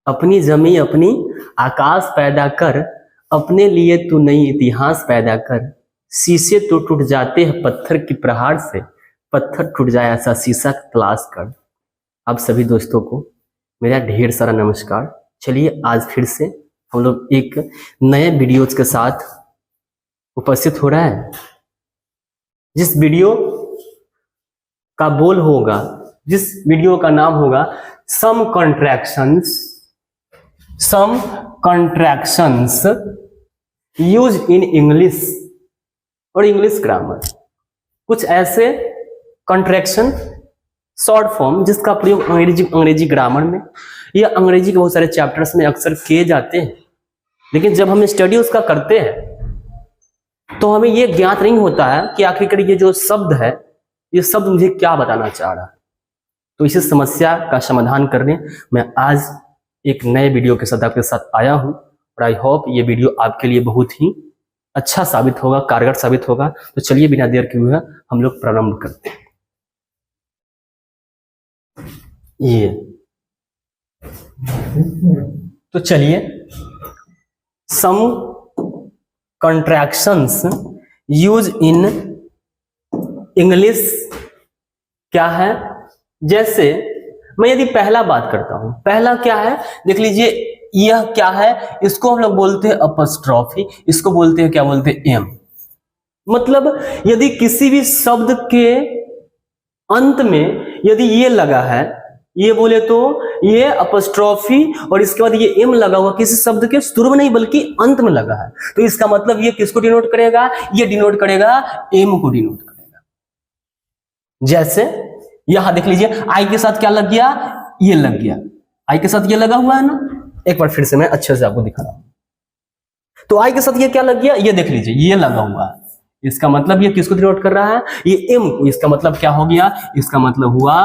अपनी जमी अपनी आकाश पैदा कर, अपने लिए तू नई इतिहास पैदा कर। शीशे तो टूट जाते हैं पत्थर की प्रहार से, पत्थर टूट जाए ऐसा शीशा तलाश कर। आप सभी दोस्तों को मेरा ढेर सारा नमस्कार। चलिए आज फिर से हम लोग एक नए वीडियोज के साथ उपस्थित हो रहा है। जिस वीडियो का बोल होगा, जिस वीडियो का नाम होगा सम कॉन्ट्रैक्शंस यूज इन इंग्लिश और इंग्लिश ग्रामर। कुछ ऐसे कॉन्ट्रैक्शन शॉर्ट फॉर्म जिसका प्रयोग अंग्रेजी ग्रामर में या अंग्रेजी के बहुत सारे चैप्टर्स में अक्सर किए जाते हैं, लेकिन जब हम स्टडी उसका करते हैं तो हमें यह ज्ञात नहीं होता है कि आखिरकार ये जो शब्द है, ये शब्द मुझे क्या बताना चाह रहा है। तो इसी समस्या का समाधान करने मैं आज एक नए वीडियो के साथ आपके साथ आया हूं और आई होप ये वीडियो आपके लिए बहुत ही अच्छा साबित होगा, कारगर साबित होगा। तो चलिए बिना देर किए हुए हम लोग प्रारंभ करते हैं। ये तो चलिए सम कॉन्ट्रैक्शंस यूज इन इंग्लिश क्या है। जैसे मैं यदि पहला बात करता हूं, पहला क्या है देख लीजिए, यह क्या है, इसको हम लोग बोलते हैं अपस्ट्रॉफी, इसको बोलते हैं क्या बोलते हैं एम। मतलब यदि किसी भी शब्द के अंत में यदि ये लगा है, ये बोले तो ये अपस्ट्रॉफी और इसके बाद ये एम लगा हुआ किसी शब्द के शुरू में नहीं बल्कि अंत में लगा है, तो इसका मतलब ये किसको डिनोट करेगा, ये डिनोट करेगा एम को डिनोट करेगा। जैसे यहां देख लीजिए आई के साथ क्या लग गया, ये लग गया, आई के साथ ये लगा हुआ है ना। एक बार फिर से मैं अच्छे से आपको दिखा रहा हूं। तो आई के साथ ये क्या लग गया, ये देख लीजिए, ये लगा हुआ है, इसका मतलब ये किसको डिनोट कर रहा है, ये एम को। इसका मतलब क्या हो गया, इसका मतलब हुआ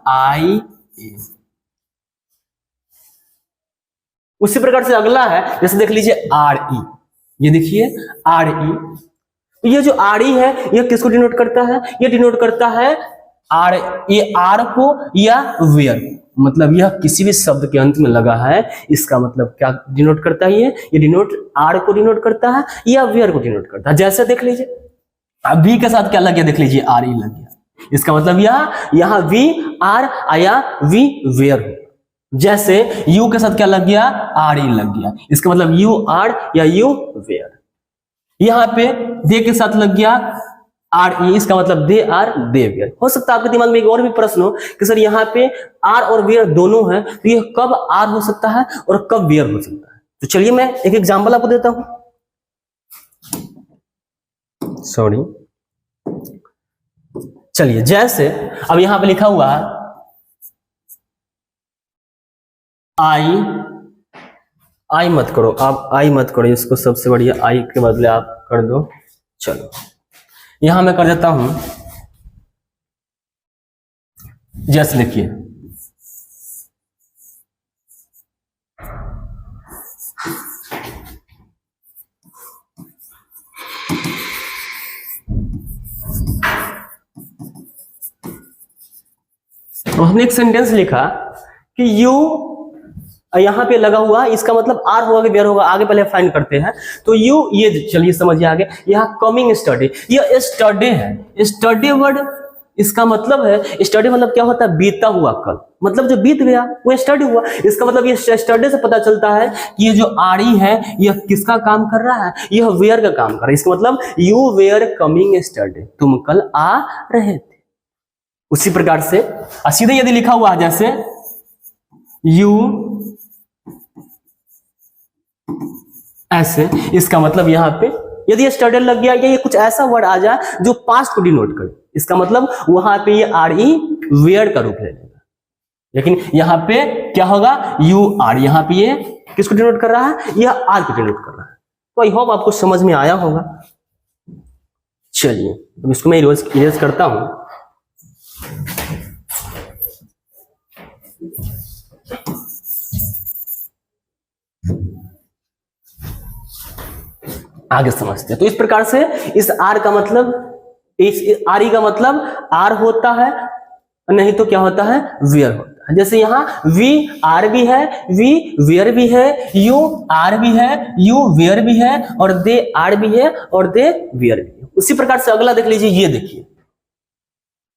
आई एम। उसी प्रकार से अगला है, जैसे देख लीजिए आर ई, ये देखिए आर ई। ये जो आर ई है ये किसको डिनोट करता है, ये डिनोट करता है आर, ये आर को या वेयर को। मतलब यह किसी भी शब्द के अंत में लगा है, इसका मतलब क्या डिनोट करता है, ये डिनोट आर को डिनोट करता है या वेयर को डिनोट करता है। जैसे देख लीजिए वी के साथ क्या लग गया, देख लीजिए आर ई लग गया, इसका मतलब यहां वी आर आया वी वेयर हो। जैसे यू के साथ क्या लग गया, आर ई लग गया, इसका मतलब यू आर या यू वेयर। यहां पे दे के साथ लग गया आर ई, इसका मतलब दे आर दे वेयर। हो सकता है आपके दिमाग में एक और भी प्रश्न हो कि सर यहाँ पे आर और वेयर दोनों है, तो यह कब आर हो सकता है और कब वेयर हो सकता है। तो चलिए मैं एक एग्जांपल आपको देता हूं। सॉरी, चलिए जैसे अब यहां पे लिखा हुआ है आई मत करो, आप आई मत करो, इसको सबसे बढ़िया आई के बदले आप कर दो। चलो यहां मैं कर देता हूं, जैसे देखिए तो हमने एक सेंटेंस लिखा कि यू यहां पे लगा हुआ, इसका मतलब आर होगा कि वेयर होगा, आगे पहले फाइंड करते हैं। तो यू, ये चलिए समझिए आगे, यहां कमिंग स्टडी, ये स्टडी है। स्टडी वर्ड इसका मतलब है, स्टडी मतलब क्या होता है, बीता हुआ कल, मतलब जो बीत गया वो स्टडी हुआ। इसका मतलब ये स्टडी से पता चलता है कि ये जो आरी है यह किसका काम कर रहा है, यह वेयर का काम कर रहा है। इसका मतलब यू वेयर कमिंग स्टडी, तुम कल आ रहे थे। उसी प्रकार से सीधे यदि लिखा हुआ है जैसे यू ऐसे, इसका मतलब यहां पे यदि स्टडी लग गया या ये कुछ ऐसा वर्ड आ जाए जो पास्ट को डिनोट करे, इसका मतलब वहां पे ये आर ई वेयर का रूप ले लेगा। लेकिन यहां पे क्या होगा, यू आर, यहां पे ये किसको डिनोट कर रहा है, यह आर को डिनोट कर रहा है। तो आई होप आपको समझ में आया होगा। चलिए अब इसको मैं इरेज करता हूं। आगे समझते हैं। तो इस प्रकार से इस आर का मतलब, इस आर ई का मतलब आर होता है, नहीं तो क्या होता है, वेयर होता है। सकता है। जैसे यहाँ वी आर भी है, वी वेयर भी है, यू आर भी है, यू वेयर भी है, और दे आर भी है, और दे वेयर भी है। उसी प्रकार से अगला देख लीजिए, ये देखिए,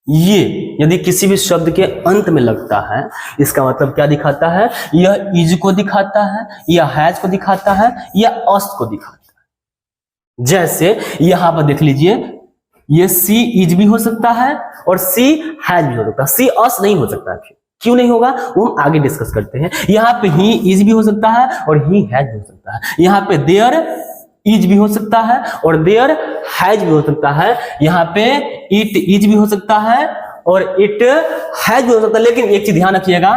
ये यदि किसी भी शब्द के अंत में लगता है, इसका मतलब क्या दिखाता है? यह इज को दिखाता है, या हैज को दिखाता है, या अस को दिखाता है। जैसे यहां पर देख लीजिए, ये सी इज भी हो सकता है और सी हैज भी हो सकता है, सी अस नहीं हो सकता है। क्यों नहीं होगा वो हम आगे डिस्कस करते हैं। यहाँ पे ही इज भी हो सकता है और ही हैज भी हो सकता है। यहाँ पे देयर इज भी हो सकता है और देयर हैज भी हो सकता है। यहाँ पे इट इज भी हो सकता है और इट हैज भी हो सकता है। लेकिन एक चीज ध्यान रखिएगा,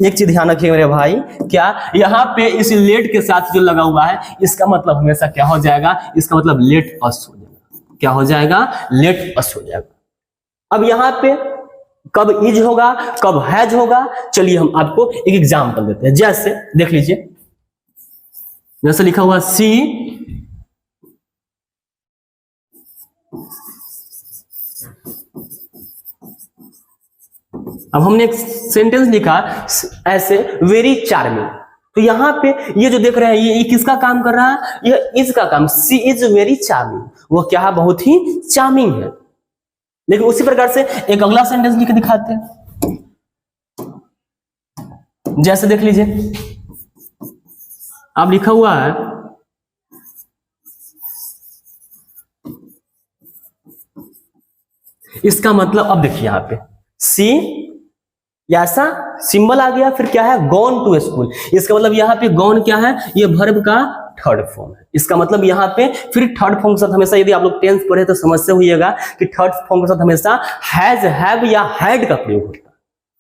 एक चीज ध्यान रखिएगा मेरे भाई, क्या यहाँ पे इस लेट के साथ जो लगा हुआ है, इसका मतलब हमेशा क्या हो जाएगा? इसका मतलब लेट अस हो जाएगा। क्या हो जाएगा? लेट अस हो जाएगा। अब यहाँ पे कब इज होगा, कब हैज होगा, चलिए हम आपको एक एग्जांपल देते हैं। जैसे देख लीजिए, जैसे लिखा हुआ सी अब हमने एक सेंटेंस लिखा ऐसे, वेरी चार्मिंग। तो यहाँ पे ये जो देख रहे हैं, ये किसका काम कर रहा है? ये इज का काम। सी इज वेरी चार्मिंग, वो क्या है? बहुत ही चार्मिंग है। लेकिन उसी प्रकार से एक अगला सेंटेंस लिख के दिखाते हैं। जैसे देख लीजिए, अब लिखा हुआ है इसका मतलब, अब देखिए यहाँ पे सी ऐसा सिंबल आ गया, फिर क्या है? Gone to school. इसका मतलब यहाँ पे गॉन क्या है? ये वर्ब का थर्ड फॉर्म है। इसका मतलब यहाँ पे फिर थर्ड फॉर्म के साथ हमेशा, यदि आप लोग टेंस पढ़े तो समझते हुईगा कि थर्ड फॉर्म के साथ हमेशा हैज, हैव या हैड का प्रयोग होता है।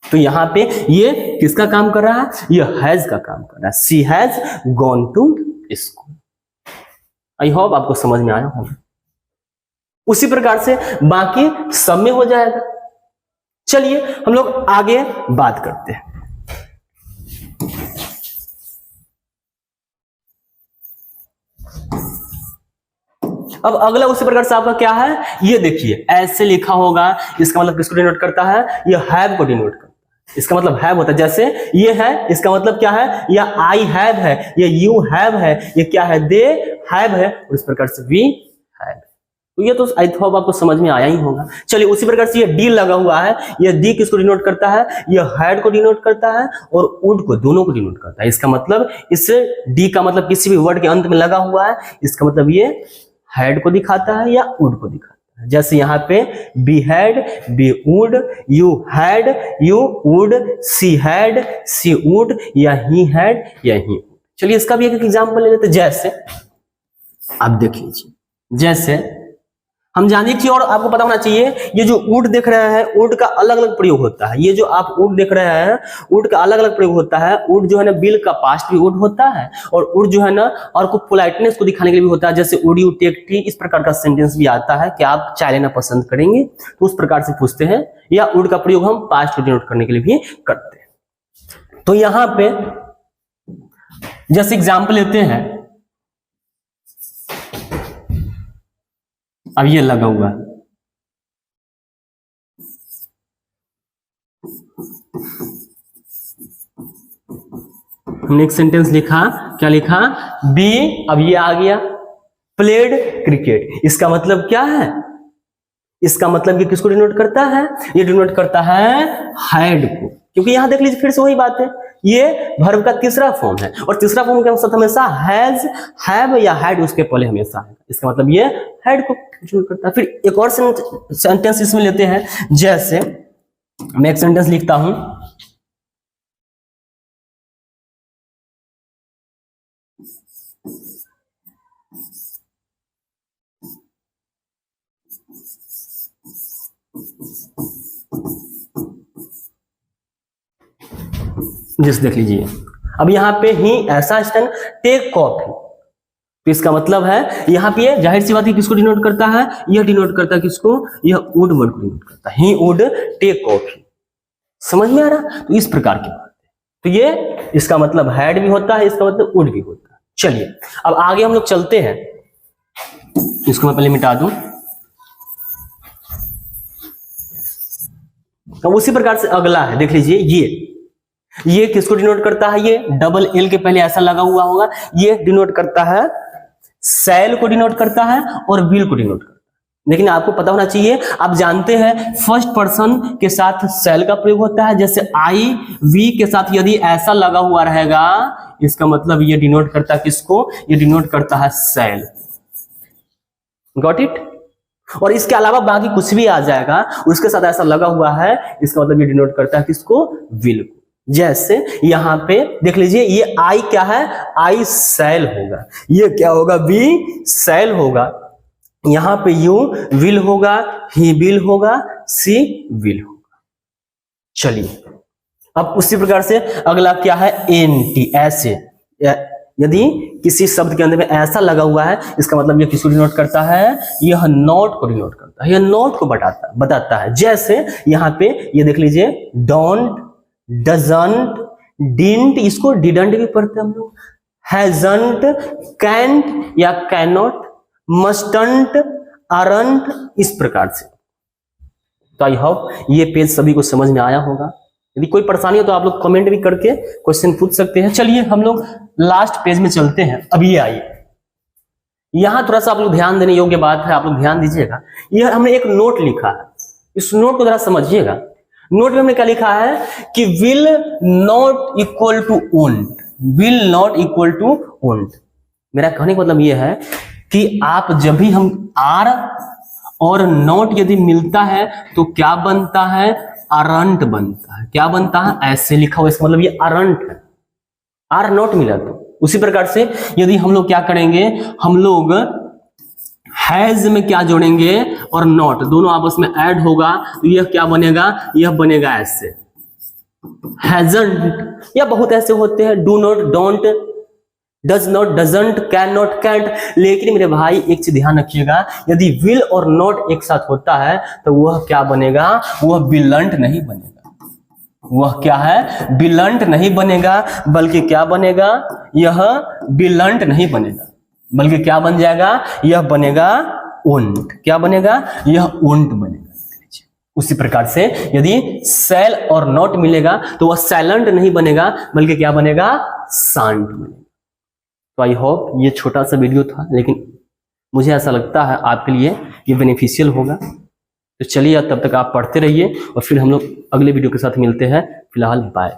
तो यहाँ पे ये किसका काम कर रहा है? ये हैज का काम कर रहा है। She has gone to school. I hope आपको समझ में आया होगा। उसी प्रकार से बाकी सब में हो जाएगा। चलिए हम लोग आगे बात करते हैं। अब अगला उसी प्रकार से आपका क्या है? ये देखिए, ऐसे लिखा होगा, इसका मतलब किसको डिनोट करता है? ये हैव को डिनोट करता है। इसका मतलब हैव होता है। जैसे ये है, इसका मतलब क्या है? ये आई हैव है, ये यू हैव है, ये क्या है? दे हैव है, और इस प्रकार से वी हैव। तो ये तो आई होप आपको समझ में आया ही होगा। चलिए उसी प्रकार से ये डी लगा हुआ है, ये डी किसको डिनोट करता है? ये हैड को डिनोट करता है और वुड को, दोनों को डिनोट करता है। इसका मतलब इस डी का मतलब किसी भी वर्ड के अंत में लगा हुआ है, इसका मतलब ये हैड को दिखाता है या वुड को दिखाता है। जैसे यहाँ पे we had, we would, you had, you would, she had, she would, या ही हैड, या ही वुड। चलिए इसका भी एक एग्जाम्पल ले लेते। जैसे आप देख लीजिए, जैसे हम जाने की, और आपको पता होना चाहिए, ये जो वुड देख रहे हैं, वुड का अलग अलग प्रयोग होता है। ये जो आप वुड देख रहे हैं, वुड का अलग अलग प्रयोग होता है। वुड जो है ना, बिल का पास्ट भी वुड होता है, और वुड जो है ना, और कुछ पोलाइटनेस को दिखाने के लिए भी होता है। जैसे वुड यू टेक टी, इस प्रकार का सेंटेंस भी आता है कि आप चाय लेना पसंद करेंगे, तो उस प्रकार से पूछते हैं। या वुड का प्रयोग हम पास्ट को डिनोट करने के लिए भी करते हैं। तो यहां पे जैसे एग्जाम्पल लेते हैं, अब ये लगा हुआ है, हमने एक सेंटेंस लिखा, क्या लिखा? बी, अब ये आ गया प्लेड क्रिकेट। इसका मतलब क्या है? इसका मतलब ये किसको डिनोट करता है? ये डिनोट करता है हैड को। क्योंकि यहां देख लीजिए, फिर से वही बात है, ये वर्ब का तीसरा फॉर्म है, और तीसरा फॉर्म के साथ हमेशा हैज, हैव या हैड उसके पहले हमेशा है। इसका मतलब ये हैड को डिनोट करता है। फिर एक और सेंटेंस इसमें लेते हैं। जैसे मैं एक सेंटेंस लिखता हूं, जैसे देख लीजिए, अब यहाँ पे ही ऐसा स्टैंड टेक कॉफी। तो इसका मतलब है यहाँ पे जाहिर सी बात है, किसको डिनोट करता है? यह डिनोट करता है किसको? यह वुड वर्ड को डिनोट करता है। He would take coffee. समझ में आ रहा? तो इस प्रकार की बात है। तो ये इसका मतलब हैड भी होता है, इसका मतलब वुड भी होता है। चलिए अब आगे हम लोग चलते हैं। इसको मैं पहले मिटा दूं। अब उसी प्रकार से अगला है, देख लीजिए, ये ये किसको डिनोट करता है? ये डबल एल के पहले ऐसा लगा हुआ होगा, ये डिनोट करता है सेल को डिनोट करता है और विल को डिनोट करता है। लेकिन आपको पता होना चाहिए, आप जानते हैं फर्स्ट पर्सन के साथ सेल का प्रयोग होता है, जैसे आई वी के साथ यदि ऐसा लगा हुआ रहेगा, इसका मतलब ये डिनोट करता है किसको? ये डिनोट करता है सेल। Got it? और इसके अलावा बाकी कुछ भी आ जाएगा, उसके साथ ऐसा लगा हुआ है, इसका मतलब ये डिनोट करता है किसको? विल को। जैसे यहां पे देख लीजिए, ये आई क्या है? आई सेल होगा। ये क्या होगा? बी सेल होगा। यहां पे यू विल होगा, ही विल होगा, सी विल होगा। चलिए अब उसी प्रकार से अगला क्या है? एनटी। ऐसे यदि किसी शब्द के अंदर में ऐसा लगा हुआ है, इसका मतलब यह किसको डिनोट करता है? यह नॉट को डिनोट करता है, यह नॉट को बताता है। जैसे यहां पे ये देख लीजिए, डोंट, डजंट, डिडंट, इसको डिडंट भी पढ़ते हैं हम लोग, हैजंट, कैंट या कैनॉट, मस्टंट, अरंट, इस प्रकार से। तो आई होप ये पेज सभी को समझ में आया होगा। यदि कोई परेशानी हो तो आप लोग कमेंट भी करके क्वेश्चन पूछ सकते हैं। चलिए हम लोग लास्ट पेज में चलते हैं। अब ये आइए, यहां थोड़ा सा आप लोग ध्यान देने योग्य बात है, आप लोग ध्यान दीजिएगा। यह हमने एक नोट लिखा है, इस नोट को जरा समझिएगा। नोट में हमने क्या लिखा है कि will not equal to won't, will not equal to won't. मेरा कहने का मतलब यह है कि आप जब भी हम आर और नॉट यदि मिलता है तो क्या बनता है? अरंट बनता है। क्या बनता है? ऐसे लिखा हुआ, इसका मतलब ये अरंट है। आर नॉट मिला तो उसी प्रकार से यदि हम लोग क्या करेंगे, हम लोग हैज में क्या जोड़ेंगे और नॉट दोनों आपस में ऐड होगा तो यह क्या बनेगा? यह बनेगा ऐसे हैजंट, या बहुत ऐसे होते हैं, do not, don't, does not, doesn't, can not, can't. लेकिन मेरे भाई एक चीज ध्यान रखिएगा, यदि विल और नॉट एक साथ होता है तो वह क्या बनेगा? वह बिलंट नहीं बनेगा। वह क्या है? बिलंट नहीं बनेगा, बल्कि क्या बनेगा? यह बिलंट नहीं बनेगा, बल्कि क्या बन जाएगा? यह बनेगा ओंट। क्या बनेगा? यह ओंट बनेगा। उसी प्रकार से यदि सेल और नॉट मिलेगा तो वह साइलेंट नहीं बनेगा, बल्कि क्या बनेगा? शांत बनेगा। तो आई होप ये छोटा सा वीडियो था, लेकिन मुझे ऐसा लगता है आपके लिए ये बेनिफिशियल होगा। तो चलिए तब तक आप पढ़ते रहिए और फिर हम लोग अगले वीडियो के साथ मिलते हैं। फिलहाल बाय।